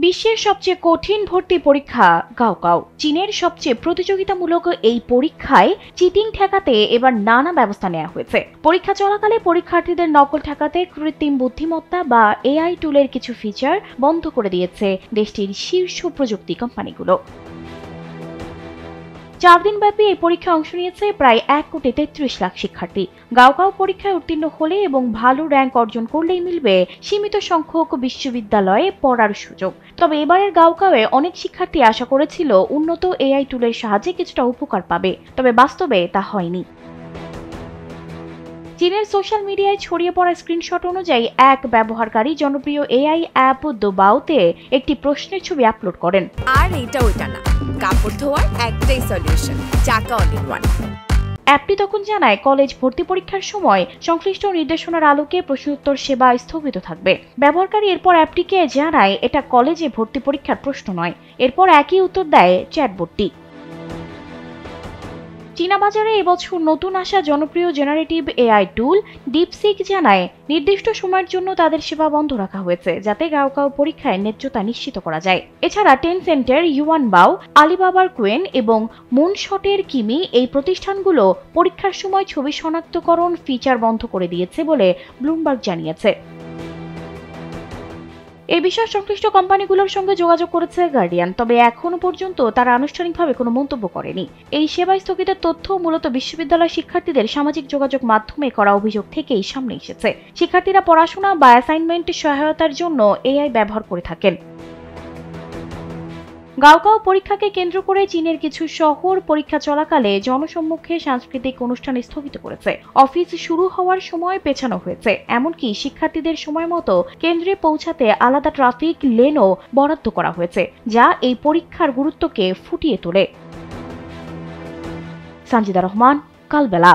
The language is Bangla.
বিশ্বের সবচেয়ে কঠিন ভর্তি পরীক্ষা গাওকাও। চীনের সবচেয়ে প্রতিযোগিতামূলক এই পরীক্ষায় চিটিং ঠেকাতে এবার নানা ব্যবস্থা নেওয়া হয়েছে। পরীক্ষা চলাকালে পরীক্ষার্থীদের নকল ঠেকাতে কৃত্রিম বুদ্ধিমত্তা বা এআই টুলের কিছু ফিচার বন্ধ করে দিয়েছে দেশটির শীর্ষ প্রযুক্তি কোম্পানিগুলো। 4 দিনব্যাপী এই পরীক্ষায় অংশ নিয়েছে প্রায় 1,33,00,000 শিক্ষার্থী। গাওকাও পরীক্ষায় উত্তীর্ণ হলে এবং ভালো র্যাঙ্ক অর্জন করলেই মিলবে সীমিত সংখ্যক বিশ্ববিদ্যালয়ে পড়ার সুযোগ। তবে এবারের গাওকাওয়ে অনেক শিক্ষার্থী আশা করেছিল উন্নত এআই টুলের সাহায্যে কিছুটা উপকার পাবে, তবে বাস্তবে তা হয়নি। চীনের সোশ্যাল মিডিয়ায় ছড়িয়ে পড়া স্ক্রিনশট অনুযায়ী এক ব্যবহারকারী জনপ্রিয় এআই অ্যাপ দোবাওতে একটি প্রশ্নের ছবি আপলোড করেন। আর এটা ওইটা না, কাপড় ধোয়ার একটাই সলিউশন, চাকা অল ইন ওয়ান। অ্যাপটি তখন জানায় কলেজ ভর্তি পরীক্ষার সময় সংশ্লিষ্ট নির্দেশনার আলোকে প্রশ্নোত্তর সেবা স্থগিত থাকবে। ব্যবহারকারী এরপর অ্যাপটিকে জানায় এটা কলেজে ভর্তি পরীক্ষার প্রশ্ন নয়। এরপর একই উত্তর দেয় চ্যাটবটটি। চীনা বাজারে এবছর নতুন আসা জনপ্রিয় জেনারেটিভ এআই টুল ডিপসিক জানায় নির্দিষ্ট সময়ের জন্য তাদের সেবা বন্ধ রাখা হয়েছে, যাতে গাওকাও পরীক্ষায় ন্যায্যতা নিশ্চিত করা যায়। এছাড়া টেনসেন্টের ইউয়ানবাও, আলিবাবার কুয়েন এবং মুনশটের কিমি এই প্রতিষ্ঠানগুলো পরীক্ষার সময় ছবি শনাক্তকরণ ফিচার বন্ধ করে দিয়েছে বলে ব্লুমবার্গ জানিয়েছে। এই বিষয়ে সংশ্লিষ্ট কোম্পানিগুলোর সঙ্গে যোগাযোগ করেছে গার্ডিয়ান, তবে এখনো পর্যন্ত তারা আনুষ্ঠানিকভাবে কোনো মন্তব্য করেনি। এই সেবা স্থগিতের তথ্য মূলত বিশ্ববিদ্যালয় শিক্ষার্থীদের সামাজিক যোগাযোগ মাধ্যমে করা অভিযোগ থেকেই সামনে এসেছে। শিক্ষার্থীরা পড়াশোনা বা অ্যাসাইনমেন্ট সহায়তার জন্য এআই ব্যবহার করে থাকেন। গাওকাও পরীক্ষাকে কেন্দ্র করে চীনের কিছু শহর পরীক্ষা চলাকালে জনসম্মুখে সাংস্কৃতিক অনুষ্ঠান স্থগিত করেছে। অফিস শুরু হওয়ার সময় পেছানো হয়েছে। এমনকি শিক্ষার্থীদের সময় মতো কেন্দ্রে পৌঁছাতে আলাদা ট্রাফিক লেনও বরাদ্দ করা হয়েছে, যা এই পরীক্ষার গুরুত্বকে ফুটিয়ে তোলে। সানজিদা রহমান, কালবেলা।